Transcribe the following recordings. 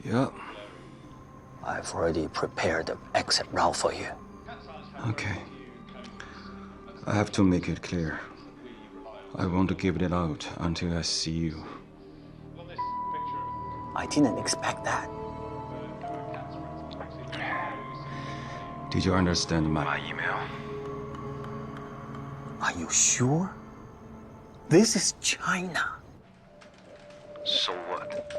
Yeah. I've already prepared the exit route for you. Okay. I have to make it clear. I won't give it out until I see you. I didn't expect that. Did you understand my email? Are you sure? This is China. So what?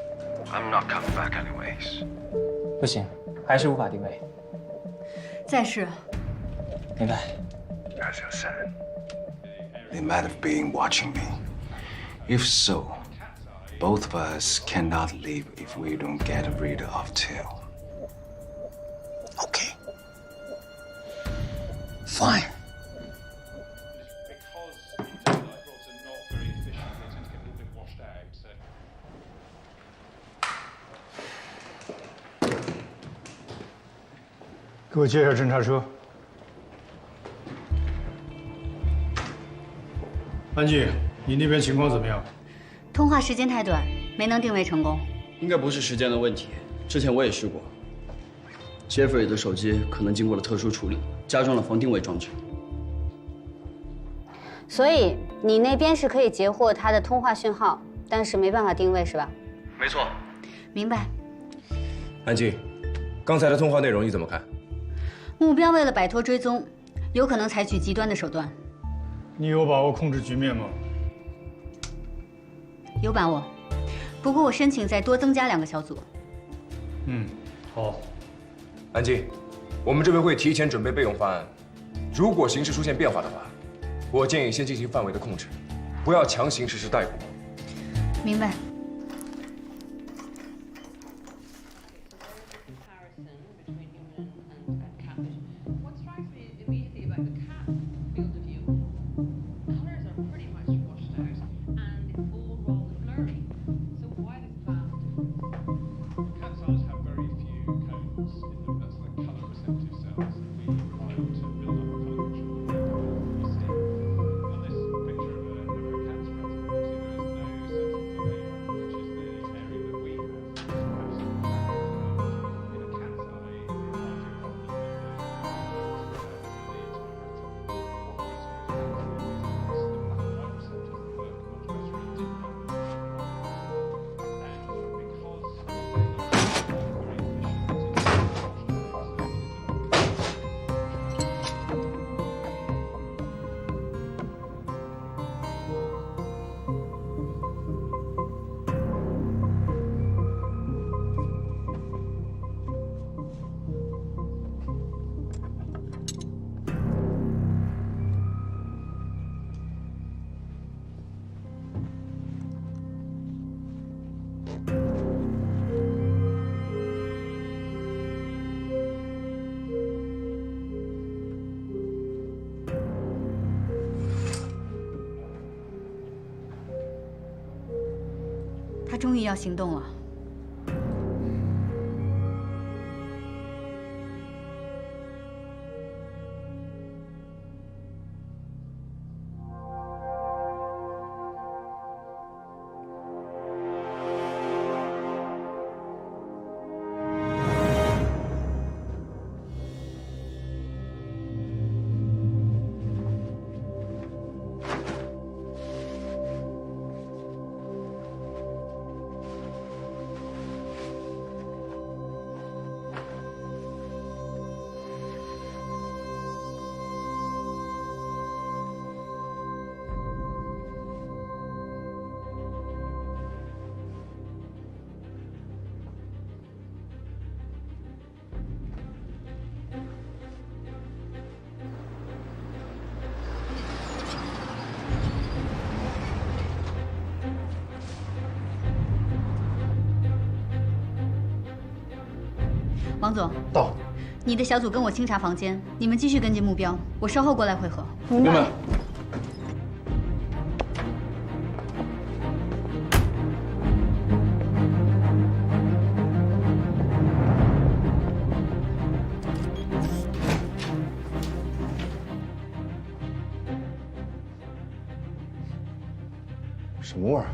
I'm not coming back anyways. 不行，还是无法定位。再试。明白。As you said, they might have been watching me. If so, both of us cannot leave if we don't get rid of Till. Okay. Fine. 给我介绍侦察车。安静，你那边情况怎么样？通话时间太短，没能定位成功。应该不是时间的问题，之前我也试过。Jeffrey 的手机可能经过了特殊处理，加装了防定位装置。所以你那边是可以截获他的通话讯号，但是没办法定位，是吧？没错。明白。安静，刚才的通话内容你怎么看？ 目标为了摆脱追踪，有可能采取极端的手段。你有把握控制局面吗？有把握，不过我申请再多增加2个小组。好。安静，我们这边会提前准备备用方案。如果形势出现变化的话，我建议先进行范围的控制，不要强行实施逮捕。明白。 他终于要行动了。王总，到。你的小组跟我清查房间，你们继续跟进目标，我稍后过来会合。明白。什么味儿？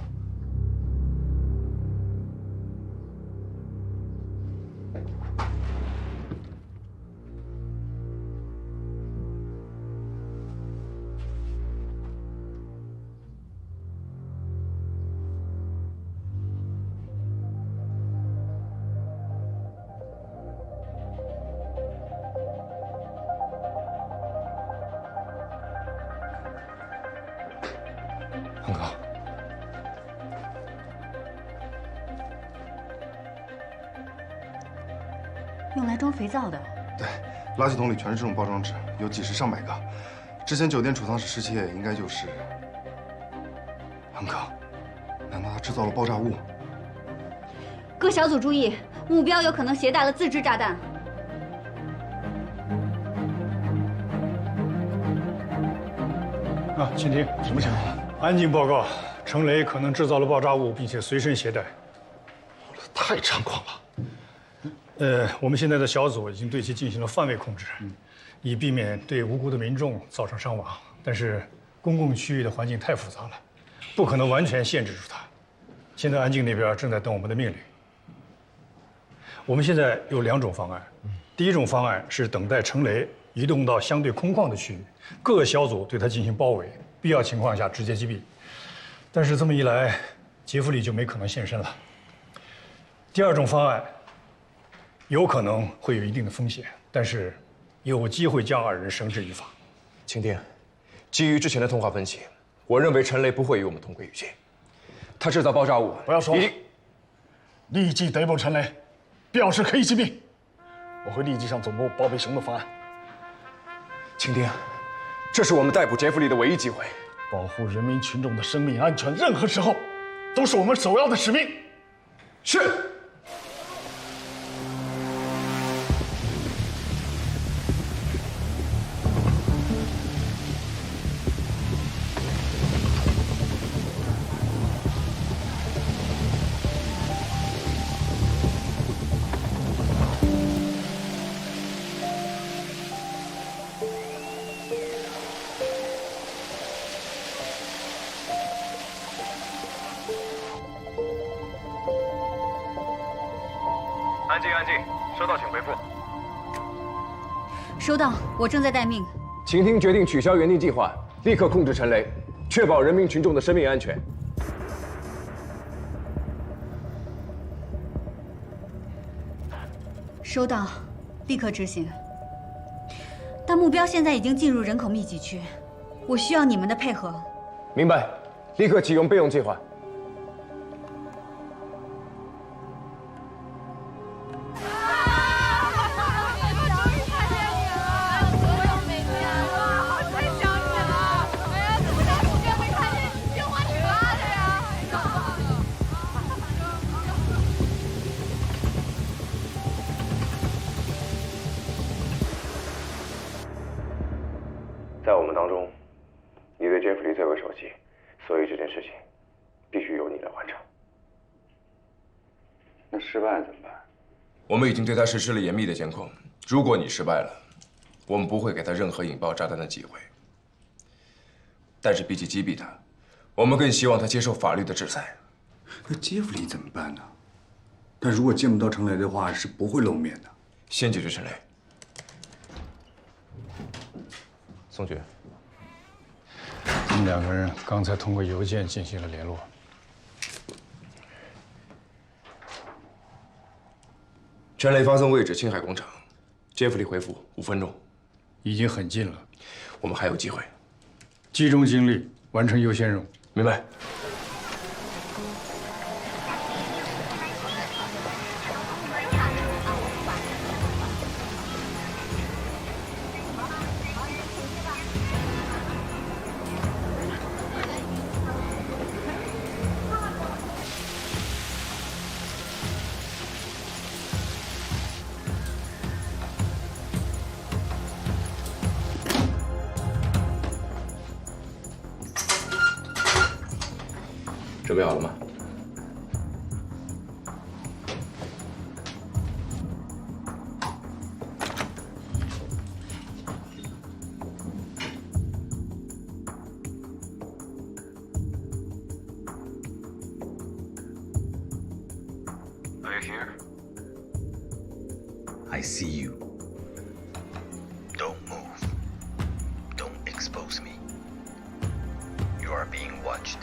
用来装肥皂的。对，垃圾桶里全是这种包装纸，有几十上百个。之前酒店储藏室失窃，应该就是恒哥。难道他制造了爆炸物？各小组注意，目标有可能携带了自制炸弹。啊，请听，什么情况？安静报告，程雷可能制造了爆炸物，并且随身携带。太猖狂了！我们现在的小组已经对其进行了范围控制，以避免对无辜的民众造成伤亡。但是公共区域的环境太复杂了，不可能完全限制住他。现在安静那边正在等我们的命令。我们现在有2种方案，第一种方案是等待程雷移动到相对空旷的区域，各小组对他进行包围，必要情况下直接击毙。但是这么一来，杰弗里就没可能现身了。第2种方案有可能会有一定的风险，但是有机会将2人绳之以法。倾听，基于之前的通话分析，我认为陈雷不会与我们同归于尽。他制造爆炸物，不要说了，立即逮捕陈雷，必要时可以击毙。我会立即向总部报备什么方案。倾听，这是我们逮捕杰弗里的唯一机会。保护人民群众的生命安全，任何时候都是我们首要的使命。是。安静，安静，收到，请回复。收到，我正在待命。倾听决定取消原定计划，立刻控制陈雷，确保人民群众的生命安全。收到，立刻执行。但目标现在已经进入人口密集区，我需要你们的配合。明白，立刻启用备用计划。在我们当中，你对杰弗里最为熟悉，所以这件事情必须由你来完成。那失败怎么办？我们已经对他实施了严密的监控，如果你失败了，我们不会给他任何引爆炸弹的机会。但是比起击毙他，我们更希望他接受法律的制裁。那杰弗里怎么办呢？但如果见不到程雷的话，是不会露面的。先解决陈雷。宋局，他们2个人刚才通过邮件进行了联络。陈雷发送位置青海工厂，杰弗里回复5分钟，已经很近了，我们还有机会。集中精力完成优先任务。明白。准备好了吗？Are you here? I see you. Don't move. Don't expose me. You are being watched.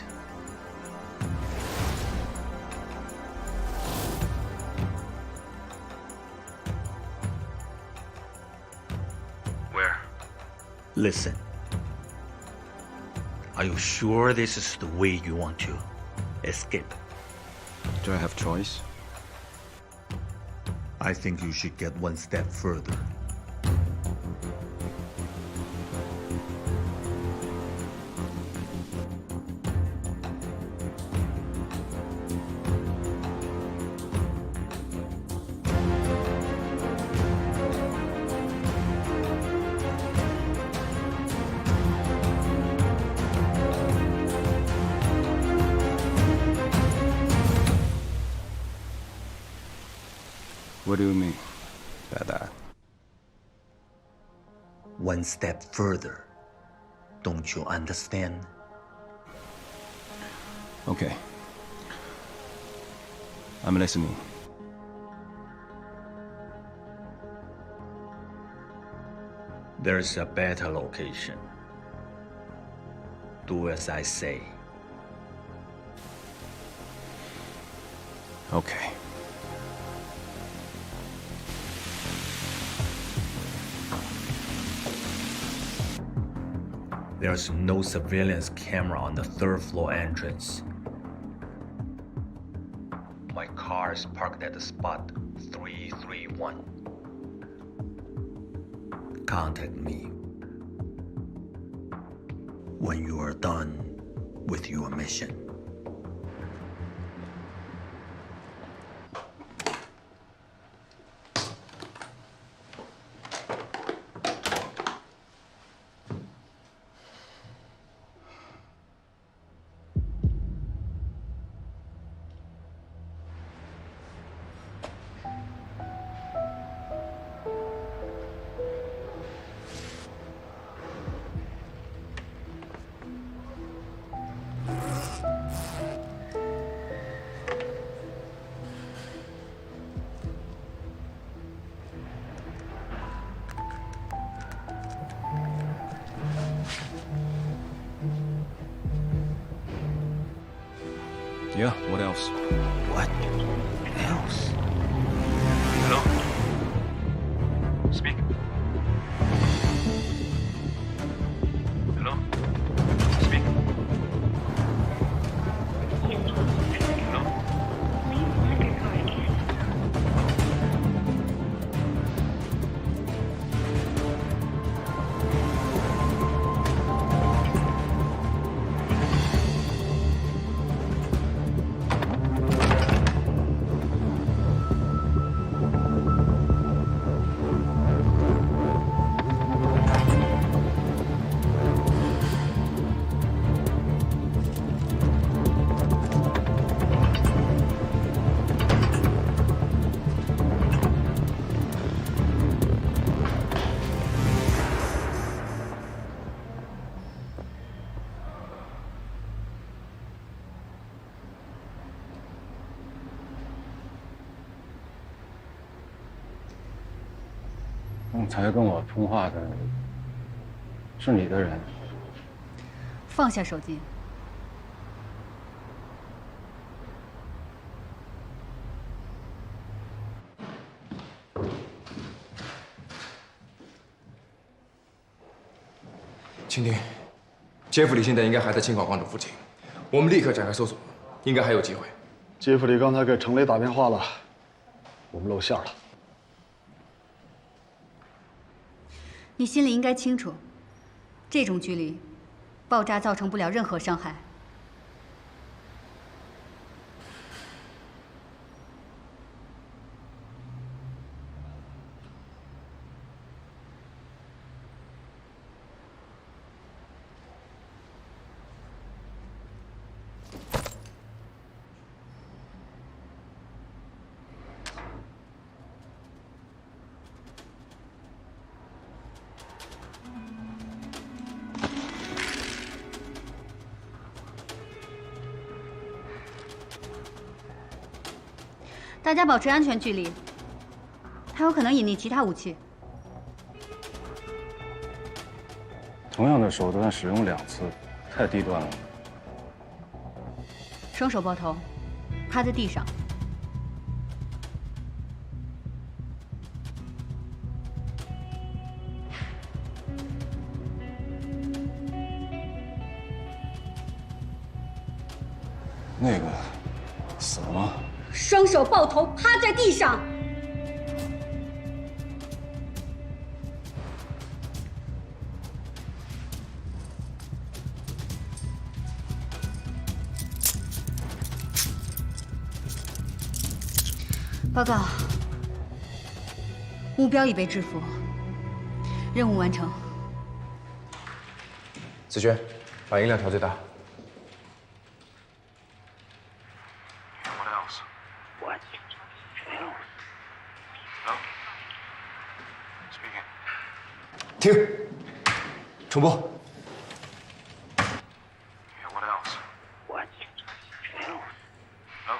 Where? Listen. Are you sure this is the way you want to escape? Do I have choice? I think you should get one step further. What do you mean by that? One step further. Don't you understand? Okay. I'm listening. There's a better location. Do as I say. Okay. There's no surveillance camera on the third floor entrance. My car is parked at the spot 331. Contact me when you are done with your mission. Yeah, what else? What else? Hello? Speak. Hello? Speak. Hello?刚才跟我通话的是你的人。放下手机。蜻蜓，杰弗里现在应该还在青考广场附近，我们立刻展开搜索，应该还有机会。杰弗里刚才给程雷打电话了，我们露馅了。你心里应该清楚，这种距离，爆炸造成不了任何伤害。大家保持安全距离，它有可能隐匿其他武器。同样的手段使用2次，太低端了。双手抱头，趴在地上。那个死了吗？双手抱头，趴在地上。报告，目标已被制服，任务完成。子轩，把音量调最大。 What else? What? No. Speaking. 停，重播。 Yeah, what else? What? No.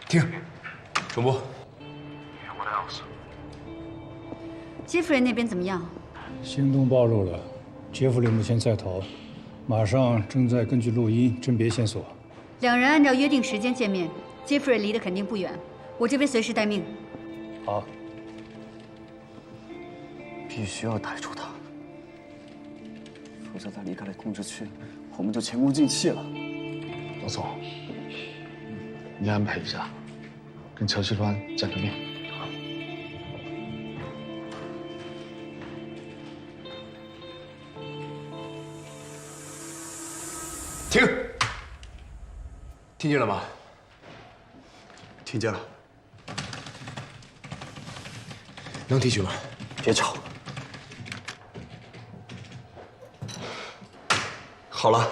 停，重播。 Yeah, what else? 杰弗瑞那边怎么样？行动暴露了，杰弗里目前在逃，马上正在根据录音甄别线索。两人按照约定时间见面，杰弗瑞离得肯定不远，我这边随时待命。好，必须要逮住他，否则他离开了控制区，我们就前功尽弃了。老总，你安排一下，跟乔西川见个面。 停！听见了吗？听见了，能提取吗？别吵。好了，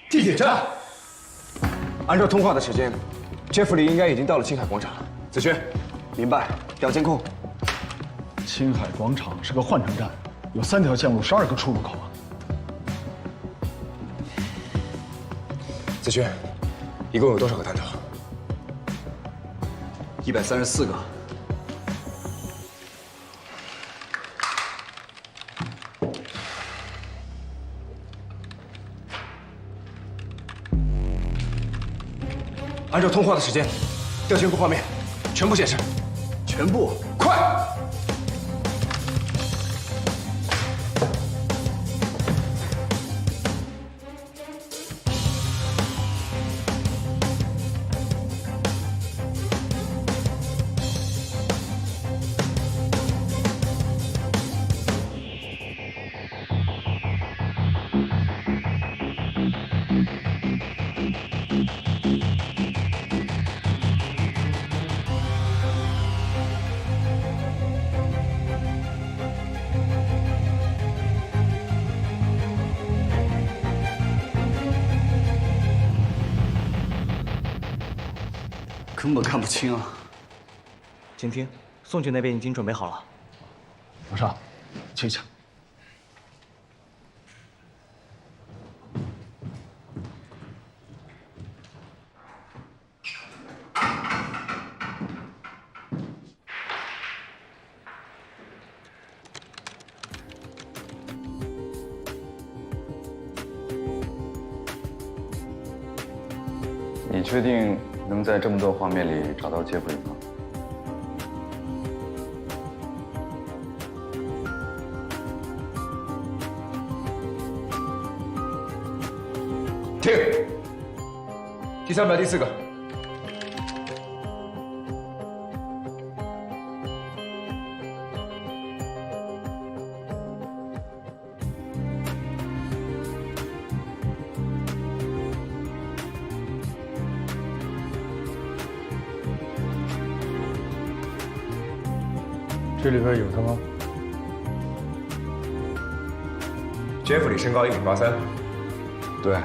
地铁站。按照通话的时间，杰弗里应该已经到了青海广场了。子轩，明白，调监控。青海广场是个换乘站，有3条线路，12个出入口啊。 子轩，一共有多少个弹头134个。按照通话的时间，调监控画面，全部显示。全部，快！根本看不清啊！请听，宋局那边已经准备好了。老邵，去一下。你确定能在这么多画面里找到杰弗里吗？停！第300、第4个。这里边有他吗？杰弗里身高1.83米。对。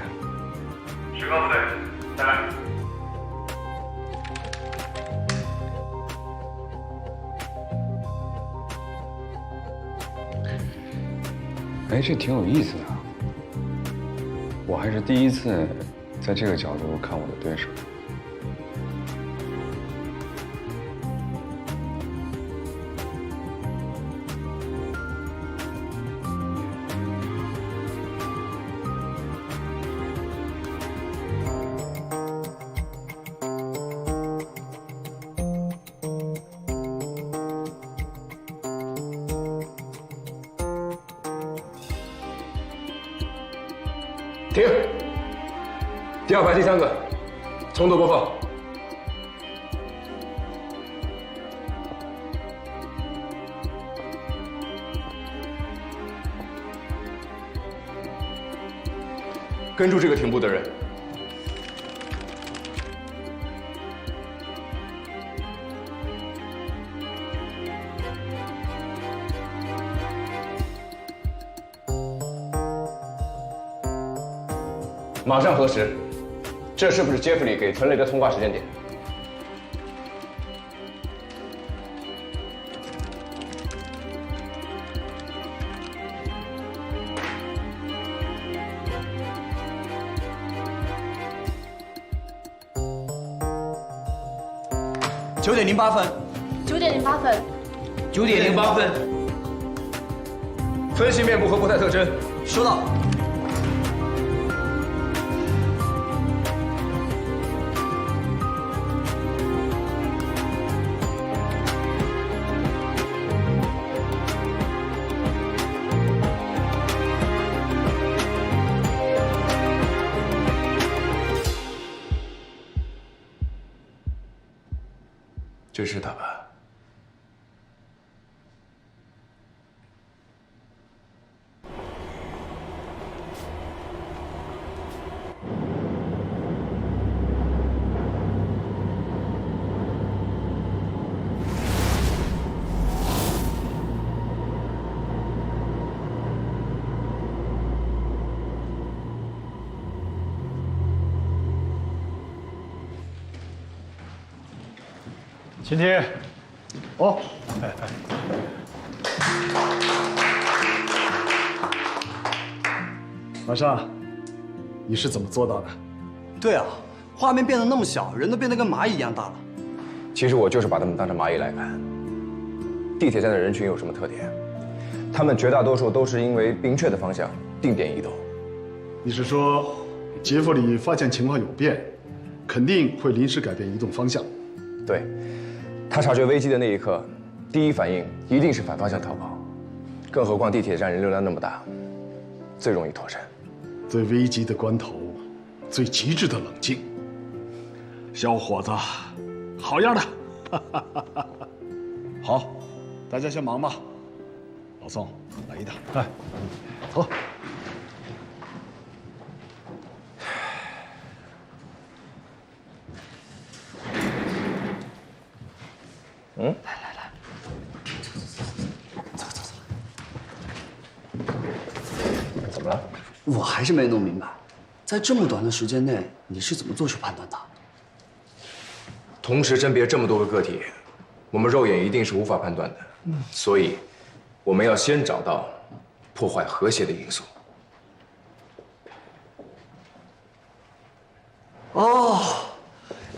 10个部队，再来。哎，这挺有意思的啊。我还是第一次在这个角度看我的对手。停！第2排第3个，从头播放。跟住这个停步的人，马上核实，这是不是杰弗里给存雷的通话时间点？9点08分。9点08分。9点08分。分析面部和步态特征。收到。这是他吧？今天，哦，马上，你是怎么做到的？对啊，画面变得那么小，人都变得跟蚂蚁一样大了。其实我就是把他们当成蚂蚁来看。地铁站的人群有什么特点？他们绝大多数都是因为明确的方向定点移动。你是说，杰弗里发现情况有变，肯定会临时改变移动方向？对。他察觉危机的那一刻，第一反应一定是反方向逃跑，更何况地铁站人流量那么大，最容易脱身。最危急的关头，最极致的冷静。小伙子，好样的！好，大家先忙吧。老宋，来一趟。来，走。来，走。怎么了？我还是没弄明白，在这么短的时间内，你是怎么做出判断的？同时甄别这么多个个体，我们肉眼一定是无法判断的。所以，我们要先找到破坏和谐的因素。哦，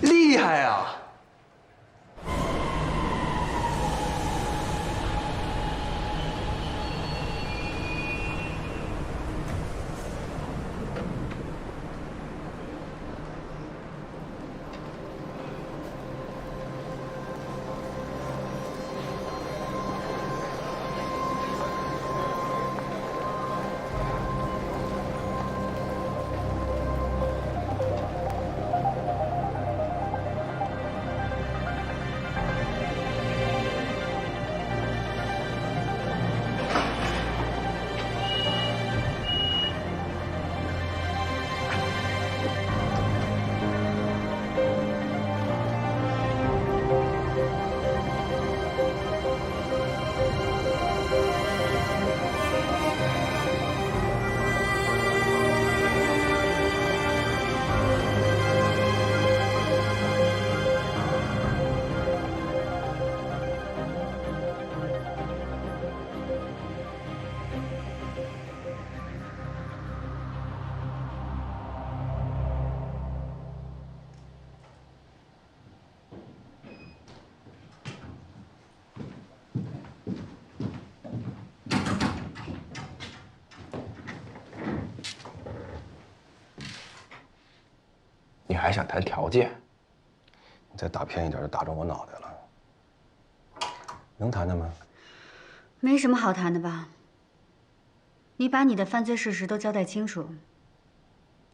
厉害啊！你还想谈条件？你再打偏一点就打中我脑袋了。能谈的吗？没什么好谈的吧？你把你的犯罪事实都交代清楚，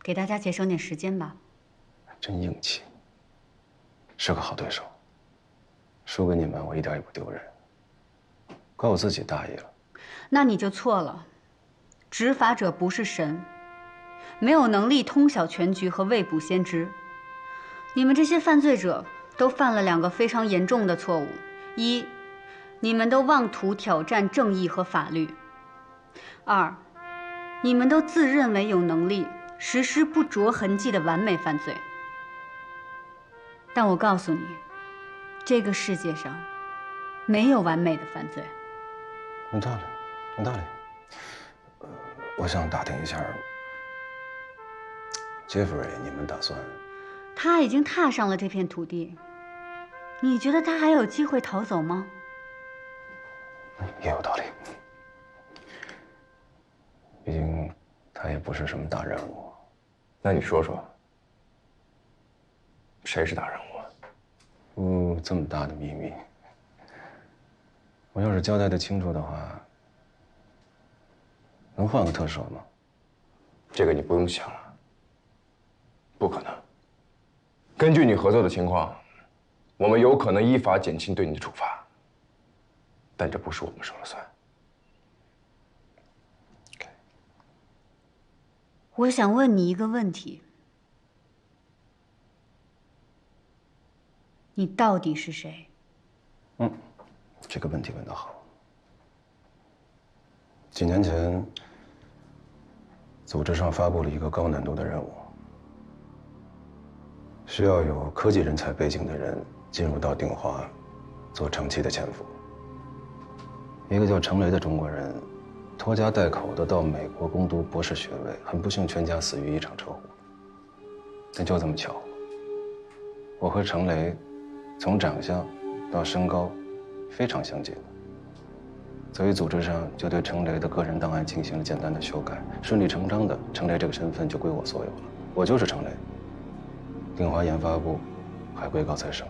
给大家节省点时间吧。真硬气，是个好对手。输给你们，我一点也不丢人，怪我自己大意了。那你就错了，执法者不是神，没有能力通晓全局和未卜先知。你们这些犯罪者都犯了2个非常严重的错误：一，你们都妄图挑战正义和法律；2，你们都自认为有能力实施不着痕迹的完美犯罪。但我告诉你，这个世界上没有完美的犯罪。有道理，有道理。我想打听一下，杰弗瑞，你们打算？他已经踏上了这片土地，你觉得他还有机会逃走吗？也有道理。毕竟他也不是什么大人物。那你说说，谁是大人物啊？这么大的秘密，我要是交代得清楚的话，能换个特赦吗？这个你不用想了，不可能。根据你合作的情况，我们有可能依法减轻对你的处罚，但这不是我们说了算。我想问你一个问题：你到底是谁？这个问题问得好。几年前，组织上发布了一个高难度的任务，需要有科技人才背景的人进入到鼎华，做长期的潜伏。一个叫程雷的中国人，拖家带口的到美国攻读博士学位，很不幸全家死于一场车祸。但就这么巧，我和程雷从长相到身高非常相近，所以组织上就对程雷的个人档案进行了简单的修改，顺理成章的，程雷这个身份就归我所有了。我就是程雷，鼎华研发部海归高材生。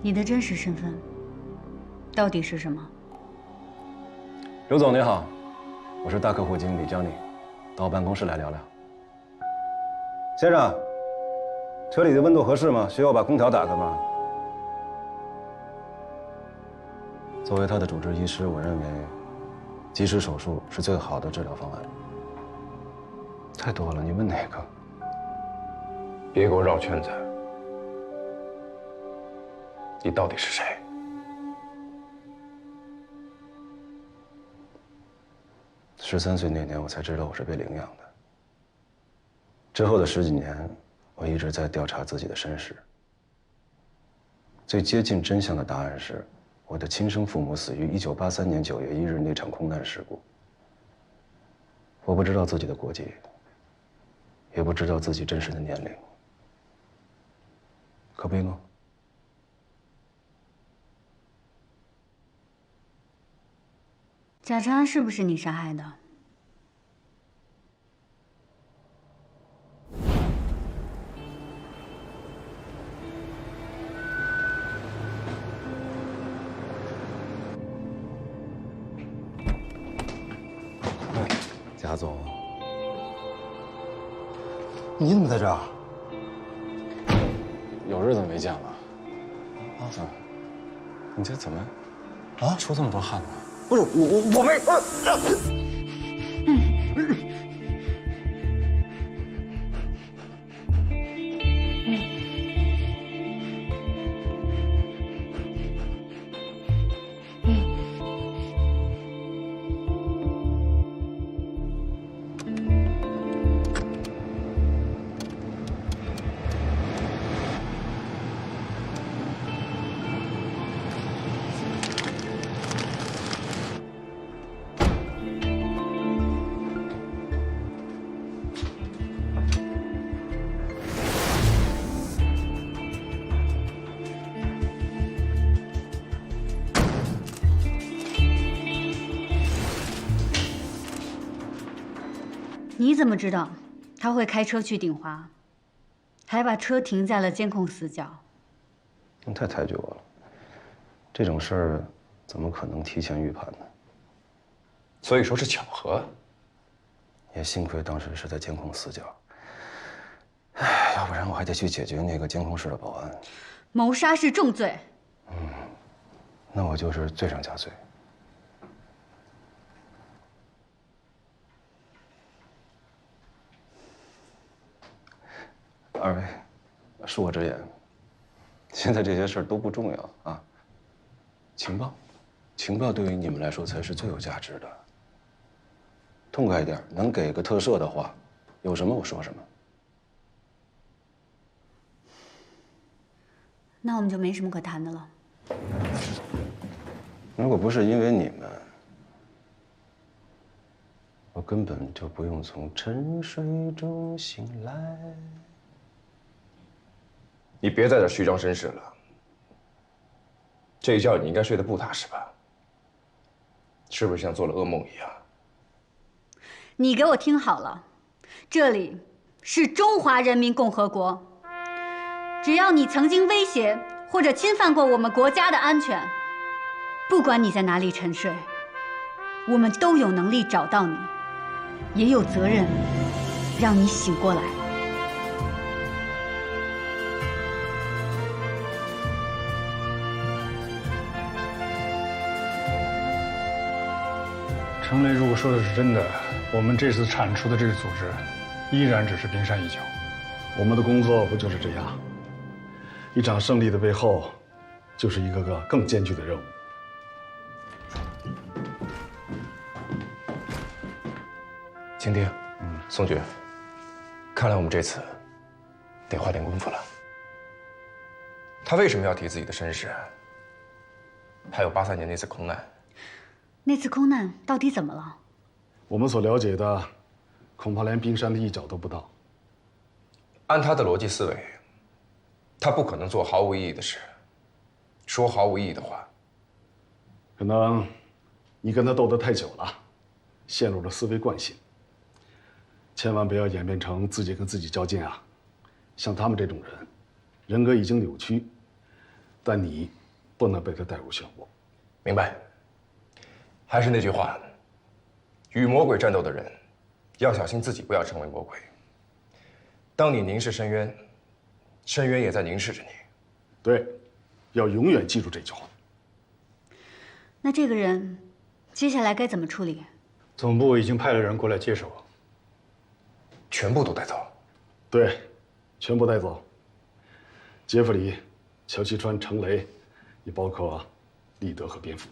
你的真实身份到底是什么？刘总您好，我是大客户经理Johnny，到我办公室来聊聊。先生，车里的温度合适吗？需要把空调打开吗？作为他的主治医师，我认为及时手术是最好的治疗方案。太多了，你问哪个？别给我绕圈子！你到底是谁？13岁那年，我才知道我是被领养的。之后的10几年，我一直在调查自己的身世。最接近真相的答案是，我的亲生父母死于1983年9月1日那场空难事故。我不知道自己的国籍，也不知道自己真实的年龄，可悲吗？贾长安是不是你杀害的？贾总，你怎么在这儿？有日子没见了。你这怎么出这么多汗呢？不是我没。你怎么知道他会开车去鼎华，还把车停在了监控死角？你太抬举我了，这种事儿怎么可能提前预判呢？所以说是巧合。也幸亏当时是在监控死角，哎，要不然我还得去解决那个监控室的保安。谋杀是重罪。那我就是罪上加罪。二位，恕我直言，现在这些事儿都不重要啊。情报对于你们来说才是最有价值的。痛快一点，能给个特赦的话，有什么我说什么。那我们就没什么可谈的了。如果不是因为你们，我根本就不用从沉睡中醒来。你别在这虚张声势了。这一觉你应该睡得不踏实吧？是不是像做了噩梦一样？你给我听好了，这里是中华人民共和国。只要你曾经威胁或者侵犯过我们国家的安全，不管你在哪里沉睡，我们都有能力找到你，也有责任让你醒过来。程雷如果说的是真的，我们这次铲除的这个组织，依然只是冰山一角。我们的工作不就是这样？一场胜利的背后，就是一个个更艰巨的任务。倾听，宋局，看来我们这次得花点功夫了。他为什么要提自己的身世？还有83年那次空难。那次空难到底怎么了？我们所了解的，恐怕连冰山的一角都不到。按他的逻辑思维，他不可能做毫无意义的事，说毫无意义的话。可能你跟他斗得太久了，陷入了思维惯性。千万不要演变成自己跟自己较劲啊！像他们这种人，人格已经扭曲，但你不能被他带入漩涡。明白。还是那句话，与魔鬼战斗的人，要小心自己不要成为魔鬼。当你凝视深渊，深渊也在凝视着你。对，要永远记住这句话。那这个人，接下来该怎么处理？总部已经派了人过来接手。全部都带走？对，全部带走。杰弗里、乔西川、程雷，也包括利德和蝙蝠。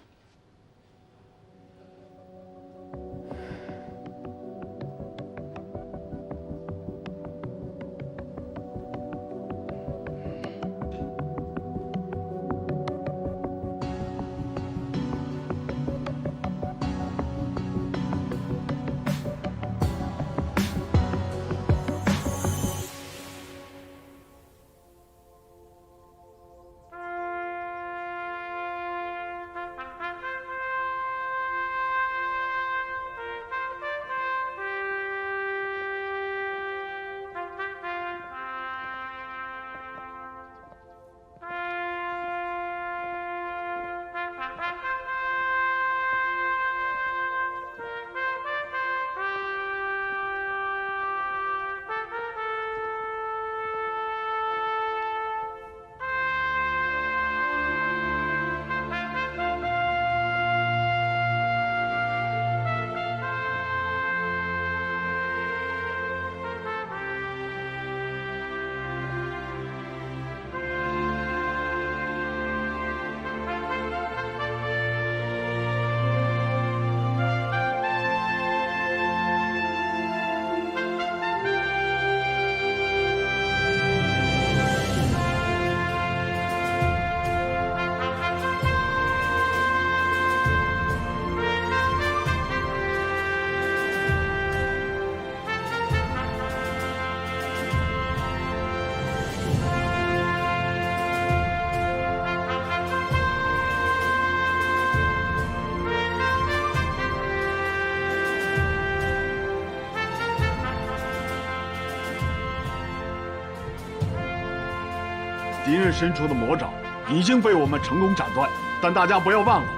敌人伸出的魔爪已经被我们成功斩断，但大家不要忘了，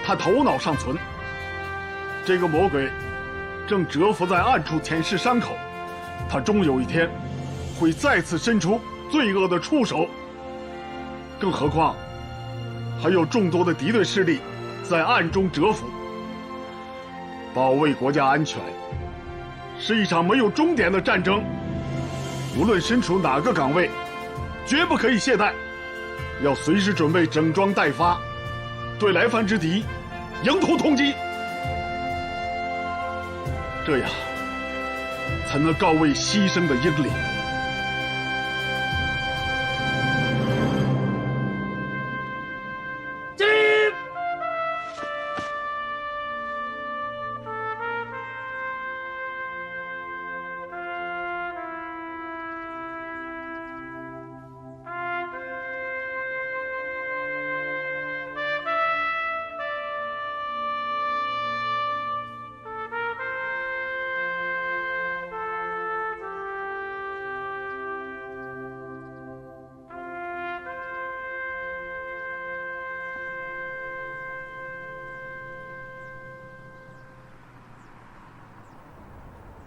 他头脑尚存。这个魔鬼正蛰伏在暗处舔舐伤口，他终有一天会再次伸出罪恶的触手。更何况，还有众多的敌对势力在暗中蛰伏。保卫国家安全是一场没有终点的战争，无论身处哪个岗位，绝不可以懈怠，要随时准备整装待发，对来犯之敌迎头痛击。这样，才能告慰牺牲的英灵。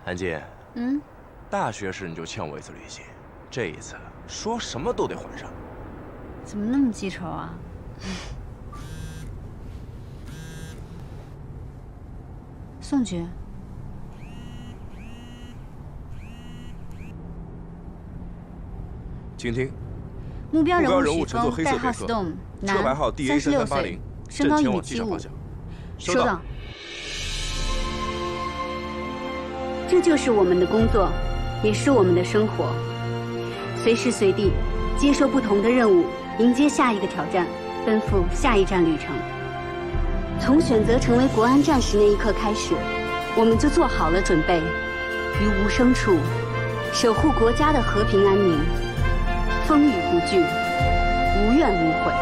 安静，大学时你就欠我一次旅行，这一次说什么都得还上。怎么那么记仇啊？宋局，请听，目标人物许峰，代号 Stone， 车牌号 DA3380， 岁，身高1.75米。收到。这就是我们的工作，也是我们的生活。随时随地接受不同的任务，迎接下一个挑战，奔赴下一站旅程。从选择成为国安战士那一刻开始，我们就做好了准备，于无声处守护国家的和平安宁，风雨不惧，无怨无悔。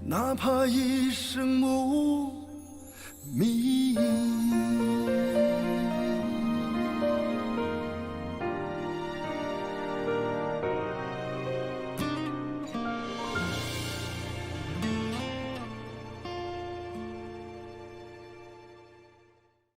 哪怕一生无觅。